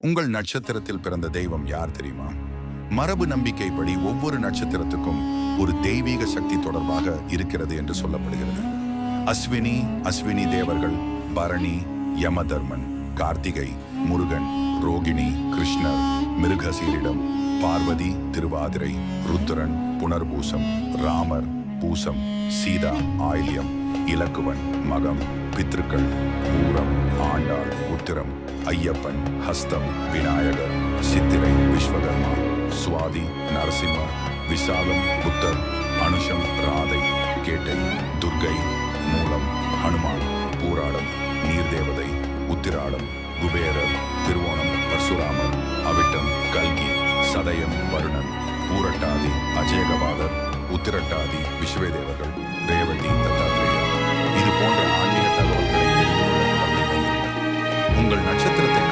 உங்கள் நட்சத்திரத்தில் பிறந்த தெய்வம் யார் தெரியுமா? மரபு நம்பிக்கைப்படி ஒவ்வொரு நட்சத்திரத்துக்கும் ஒரு தெய்வீக சக்தி தொடர்பாக இருக்கிறது என்று சொல்லப்படுகிறது. அஸ்வினி அஸ்வினி தேவர்கள், பரணி யமதர்மன், கார்த்திகை முருகன், ரோகிணி கிருஷ்ணர், மிருகசீரிடம், பார்வதி திருவாதிரை, ருத்ரன் புனர்பூசம், ராமர் பூசம், சீதா ஆயில்யம், இலக்குவன் மகம், பித்ருக்கள் பூரம், ஆண்டாள் உத்திரம், ஐயப்பன் ஹஸ்தம், விநாயகர் சித்திரை விஸ்வகர்மா, சுவாதி நரசிம்மர், விசாகம் புத்தர், அனுஷம் ராதை, கேட்டை துர்கை, மூலம் ஹனுமான், பூராடம் நீர்தேவதை, உத்திராடம் குபேரர், திருவோணம் பரசுராமர், அவிட்டம் கல்கி, சதயம் வருணன், பூரட்டாதி அஜயகபாதர், உத்திரட்டாதி விஸ்வதேவர்கள், ரேவதி தத்தாத்திரேயர். இது போன்ற ஆன்மீக தகவல்களை தெரிந்து கொள்ள தொடர்ந்து இணைந்திருங்கள். உங்கள் நட்சத்திரத்தை